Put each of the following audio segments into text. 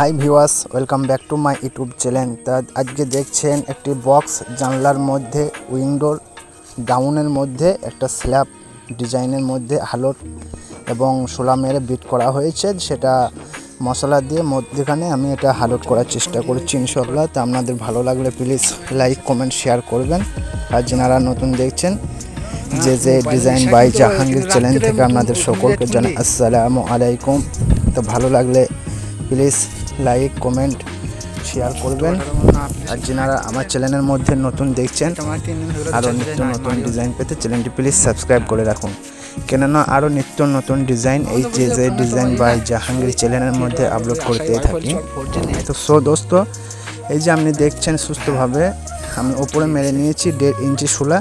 Hi viewers, welcome back to my YouTube channel. তা আজকে দেখছেন একটি বক্স জানলার মধ্যে উইন্ডোর ডাউনের মধ্যে একটা স্ল্যাব ডিজাইনের মধ্যে হালট এবং শোলা মেরে বিট করা হয়েছে। সেটা মশলা দিয়ে মধ্যখানে আমি এটা হালট করার চেষ্টা করছি ইনশাআল্লাহ। তা আপনাদের ভালো লাগলে প্লিজ লাইক কমেন্ট শেয়ার করবেন। আর যারা নতুন দেখছেন যে ডিজাইন বাই জাহাঙ্গীর চ্যানেল থেকে আপনাদের সকলকে জানাই আসসালামু আলাইকুম। তো ভালো লাগলে প্লিজ লাইক কমেন্ট শেয়ার করবেন। আর যারা আমার চ্যানেলের মধ্যে নতুন দেখছেন আরও নিত্য নতুন ডিজাইন পেতে চ্যানেলটি প্লিজ সাবস্ক্রাইব করে রাখুন, কেননা আরও নিত্য নতুন ডিজাইন এই যে ডিজাইন বাই জাহাঙ্গীর চ্যানেলের মধ্যে আপলোড করতেই থাকি। তো দোস্ত, এই যে আপনি দেখছেন সুস্থভাবে আমি ওপরে মেরে নিয়েছি 1.5 ইঞ্চি শোলা,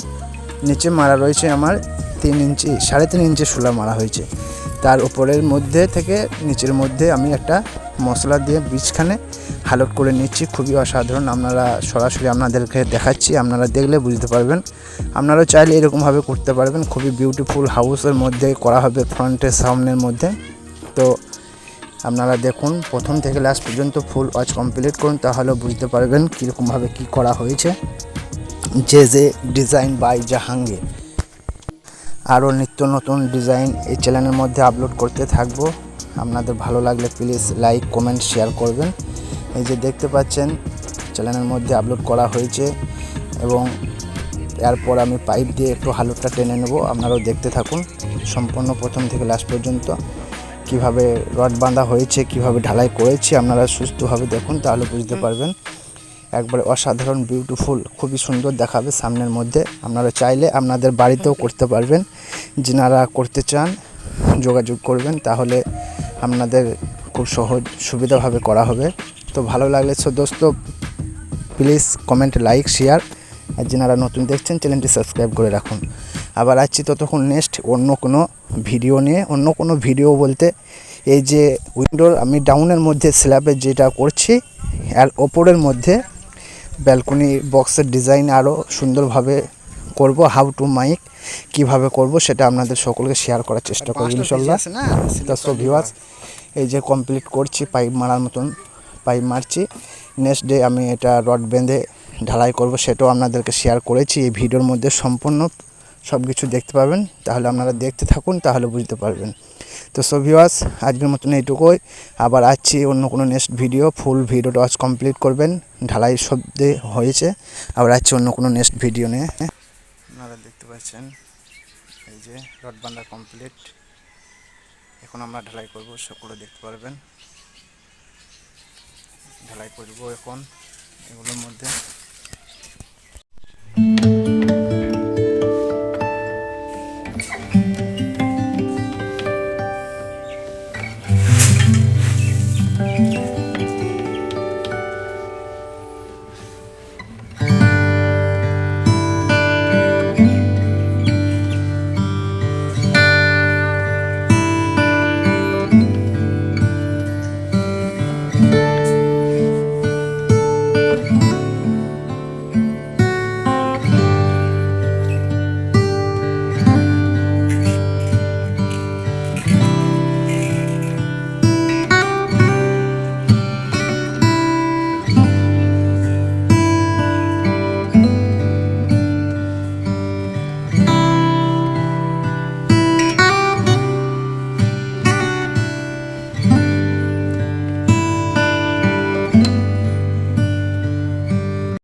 নিচে মারা রয়েছে আমার 3 ইঞ্চি 3.5 ইঞ্চি শোলা মারা হয়েছে। তার উপরের মধ্যে থেকে নিচের মধ্যে আমি একটা মশলা দিয়ে বীজখানে হালট করে নিচ্ছি। খুবই অসাধারণ, আপনারা সরাসরি আপনাদেরকে দেখাচ্ছি, আপনারা দেখলে বুঝতে পারবেন। আপনারাও চাইলে এরকমভাবে করতে পারবেন। খুবই বিউটিফুল হাউসের মধ্যে করা হবে, ফ্রন্টের সামনের মধ্যে। তো আপনারা দেখুন প্রথম থেকে লাস্ট পর্যন্ত ফুল ওয়াচ কমপ্লিট করুন, তাহলে বুঝতে পারবেন কীরকমভাবে কি করা হয়েছে। যে ডিজাইন বাই জাহাঙ্গীর আরও নিত্য নতুন ডিজাইন এই চ্যানেলের মধ্যে আপলোড করতে থাকবো। আপনাদের ভালো লাগলে প্লিজ লাইক কমেন্ট শেয়ার করবেন। এই যে দেখতে পাচ্ছেন চ্যানেলের মধ্যে আপলোড করা হয়েছে এবং এরপর আমি পাইপ দিয়ে একটু হালটটা টেনে নেব। আপনারাও দেখতে থাকুন সম্পূর্ণ প্রথম থেকে লাস্ট পর্যন্ত কিভাবে রড বাঁধা হয়েছে, কিভাবে ঢালাই করেছি। আপনারা সুস্থভাবে দেখুন, তাহলে বুঝতে পারবেন। একবারে অসাধারণ বিউটিফুল, খুবই সুন্দর দেখাবে সামনের মধ্যে। আপনারা চাইলে আপনাদের বাড়িতেও করতে পারবেন। যারা করতে চান যোগাযোগ করবেন, তাহলে আপনাদের খুব সহজ সুবিধাভাবে করা হবে। তো ভালো লাগলে দোস্ত প্লিজ কমেন্ট লাইক শেয়ার। আর যারা নতুন দেখছেন চ্যানেলটি সাবস্ক্রাইব করে রাখুন। আবার আসছি ততক্ষণ নেক্সট অন্য কোনো ভিডিও নিয়ে। অন্য কোনো ভিডিও বলতে এই যে উইন্ডোর আমি ডাউনের মধ্যে স্ল্যাবের যেটা করছি, আর ওপরের মধ্যে ব্যালকনি বক্সের ডিজাইন আরও সুন্দরভাবে করব। হাউ টু মাইক কীভাবে করব সেটা আপনাদের সকলকে শেয়ার করার চেষ্টা করব ইনশাআল্লাহ। তো ভিউয়ার্স, এই যে কমপ্লিট করছি, পাইপ মারার মতন পাইপ মারছি। নেক্সট ডে আমি এটা রড বেঁধে ঢালাই করব, সেটাও আপনাদেরকে শেয়ার করেছি এই ভিডিওর মধ্যে। সম্পূর্ণ সব কিছু দেখতে পাবেন, তাহলে আপনারা দেখতে থাকুন, তাহলে বুঝতে পারবেন। তো ভিউয়ার্স, আজকের মতন এইটুকুই। আবার আসছি অন্য কোনো নেক্সট ভিডিও। ফুল ভিডিওটা ওয়াচ কমপ্লিট করবেন, ঢালাই শব্দে হয়েছে। আবার আসছি অন্য কোনো নেক্সট ভিডিও নিয়ে। আপনারা দেখতে পাচ্ছেন এই যে রড বাঁধা কমপ্লিট। এখন আমরা ঢালাই করব, সকলে দেখতে পারবেন। ঢালাই করব এখন এগুলোর মধ্যে।